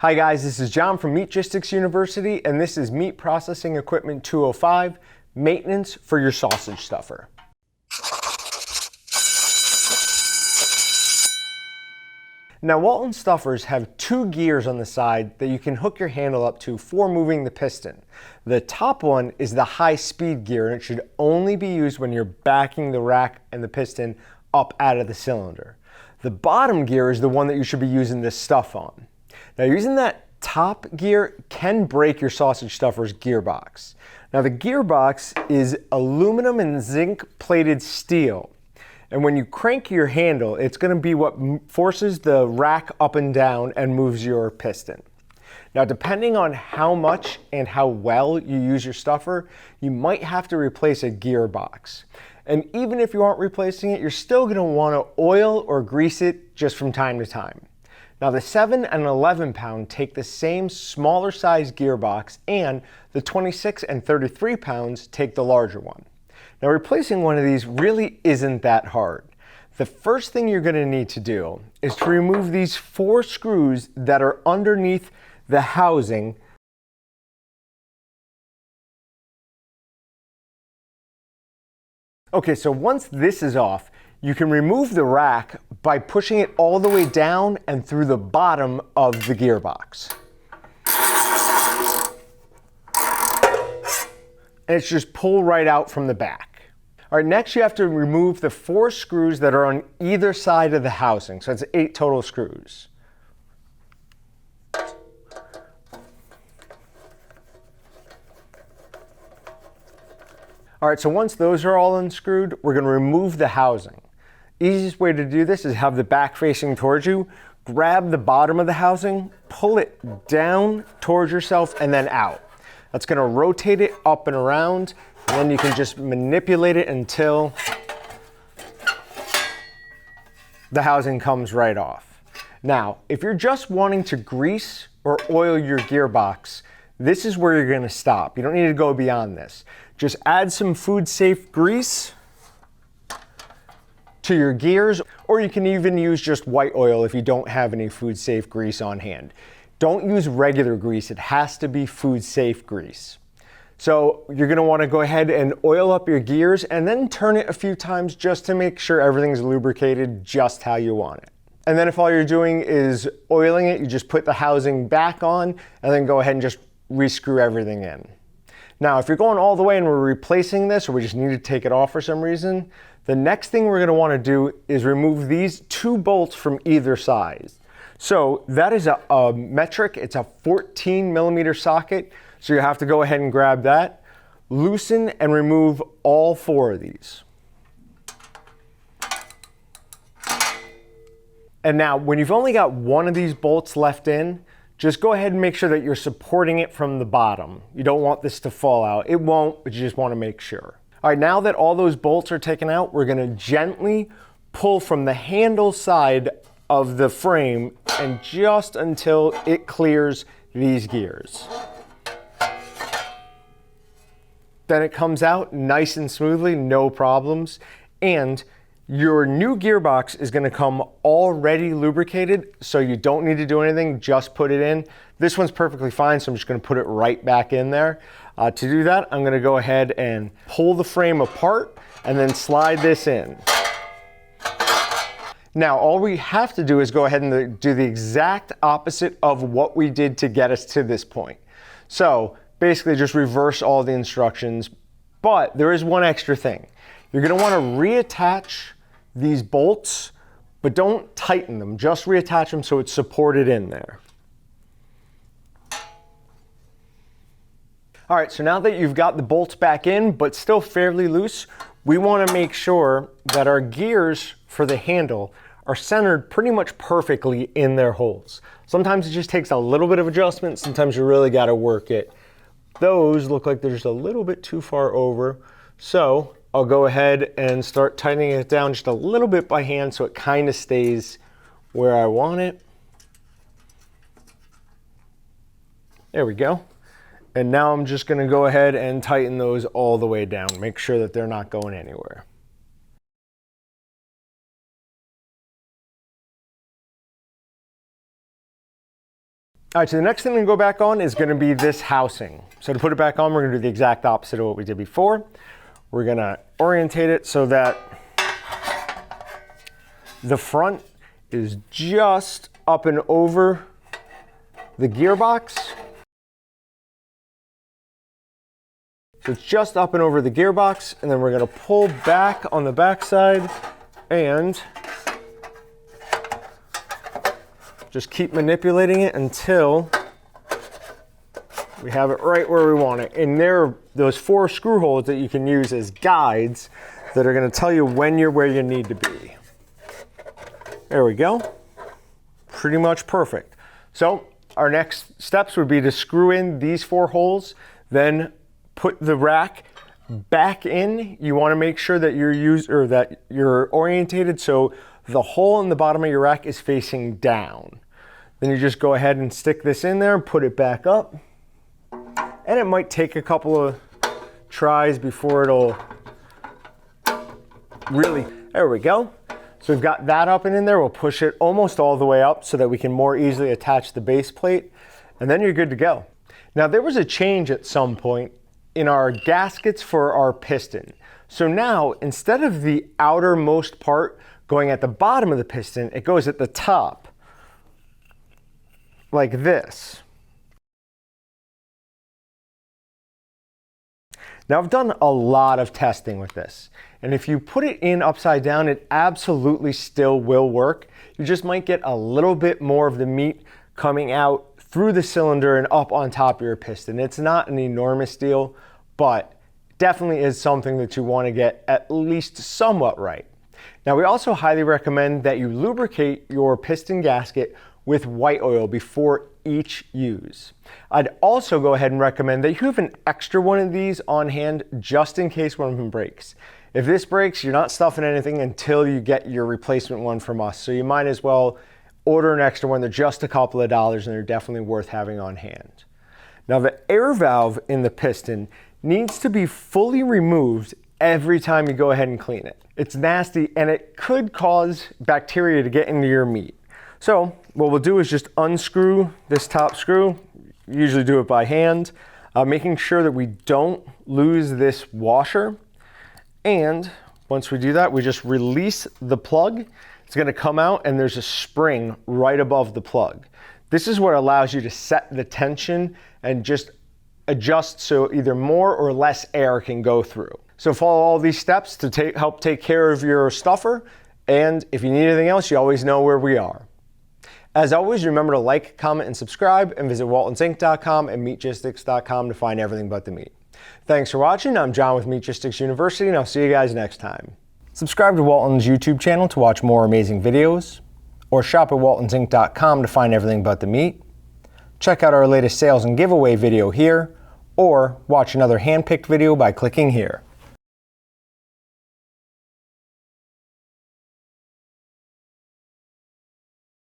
Hi guys, this is John from Meatgistics University, and this is Meat Processing Equipment 205, maintenance for your sausage stuffer. Now Walton stuffers have two gears on the side that you can hook your handle up to for moving the piston. The top one is the high speed gear, and it should only be used when you're backing the rack and the piston up out of the cylinder. The bottom gear is the one that you should be using this stuff on. Now using that top gear can break your sausage stuffer's gearbox. Now the gearbox is aluminum and zinc plated steel. And when you crank your handle, it's going to be what forces the rack up and down and moves your piston. Now depending on how much and how well you use your stuffer, you might have to replace a gearbox. And even if you aren't replacing it, you're still going to want to oil or grease it just from time to time. Now the 7 and 11 pound take the same smaller size gearbox, and the 26 and 33 pounds take the larger one. Now replacing one of these really isn't that hard. The first thing you're going to need to do is to remove these 4 screws that are underneath the housing. Okay, so once this is off, you can remove the rack by pushing it all the way down and through the bottom of the gearbox. And it's just pull right out from the back. All right, next you have to remove the 4 screws that are on either side of the housing. So it's 8 total screws. All right, so once those are all unscrewed, we're going to remove the housing. Easiest way to do this is have the back facing towards you, grab the bottom of the housing, pull it down towards yourself and then out. That's going to rotate it up and around, and then you can just manipulate it until the housing comes right off. Now, if you're just wanting to grease or oil your gearbox, this is where you're going to stop. You don't need to go beyond this. Just add some food safe grease to your gears, or you can even use just white oil if you don't have any food safe grease on hand. Don't use regular grease, it has to be food safe grease. So you're going to want to go ahead and oil up your gears and then turn it a few times just to make sure everything's lubricated just how you want it. And then if all you're doing is oiling it, you just put the housing back on and then go ahead and just re-screw everything in. Now, if you're going all the way and we're replacing this, or we just need to take it off for some reason, the next thing we're going to want to do is remove these 2 bolts from either side. So that is a metric, it's a 14 millimeter socket. So you have to go ahead and grab that, loosen and remove all 4 of these. And now when you've only got one of these bolts left in, just go ahead and make sure that you're supporting it from the bottom. You don't want this to fall out. It won't, but you just want to make sure. All right, now that all those bolts are taken out, we're going to gently pull from the handle side of the frame and just until it clears these gears. Then it comes out nice and smoothly, no problems. And your new gearbox is going to come already lubricated, so you don't need to do anything, just put it in. This one's perfectly fine, so I'm just going to put it right back in there. To do that, I'm going to go ahead and pull the frame apart and then slide this in. Now, all we have to do is go ahead and do the exact opposite of what we did to get us to this point. So basically just reverse all the instructions, but there is one extra thing. You're going to want to reattach these bolts, but don't tighten them, just reattach them so it's supported in there. All right, so now that you've got the bolts back in, but still fairly loose, we want to make sure that our gears for the handle are centered pretty much perfectly in their holes. Sometimes it just takes a little bit of adjustment, sometimes you really got to work it. Those look like they're just a little bit too far over, so I'll go ahead and start tightening it down just a little bit by hand so it kind of stays where I want it. There we go. And now I'm just going to go ahead and tighten those all the way down. Make sure that they're not going anywhere. All right, so the next thing to go back on is gonna be this housing. So to put it back on, we're gonna do the exact opposite of what we did before. We're gonna orientate it so that the front is just up and over the gearbox. So it's just up and over the gearbox, and then we're gonna pull back on the backside and just keep manipulating it until we have it right where we want it. And there are those 4 screw holes that you can use as guides that are gonna tell you when you're where you need to be. There we go. Pretty much perfect. So our next steps would be to screw in these 4 holes, then put the rack back in. You want to make sure that you're orientated so the hole in the bottom of your rack is facing down. Then you just go ahead and stick this in there and put it back up. And it might take a couple of tries before it'll really, there we go. So we've got that up and in there. We'll push it almost all the way up so that we can more easily attach the base plate, and then you're good to go. Now there was a change at some point in our gaskets for our piston. So now instead of the outermost part going at the bottom of the piston, it goes at the top, like this. Now I've done a lot of testing with this, and if you put it in upside down, it absolutely still will work. You just might get a little bit more of the meat coming out through the cylinder and up on top of your piston. It's not an enormous deal, but definitely is something that you want to get at least somewhat right. Now we also highly recommend that you lubricate your piston gasket with white oil before each use. I'd also go ahead and recommend that you have an extra one of these on hand just in case one of them breaks. If this breaks, you're not stuffing anything until you get your replacement one from us. So you might as well order an extra one. They're just a couple of dollars and they're definitely worth having on hand. Now the air valve in the piston needs to be fully removed every time you go ahead and clean it. It's nasty and it could cause bacteria to get into your meat. So what we'll do is just unscrew this top screw. Usually do it by hand, making sure that we don't lose this washer. And once we do that, we just release the plug. It's gonna come out and there's a spring right above the plug. This is what allows you to set the tension and just adjust so either more or less air can go through. So follow all these steps to help take care of your stuffer. And if you need anything else, you always know where we are. As always, remember to like, comment, and subscribe, and visit waltonzinc.com and meatgistics.com to find everything but the meat. Thanks for watching. I'm John with Meatgistics University, and I'll see you guys next time. Subscribe to Walton's YouTube channel to watch more amazing videos, or shop at waltonzinc.com to find everything but the meat. Check out our latest sales and giveaway video here, or watch another hand-picked video by clicking here.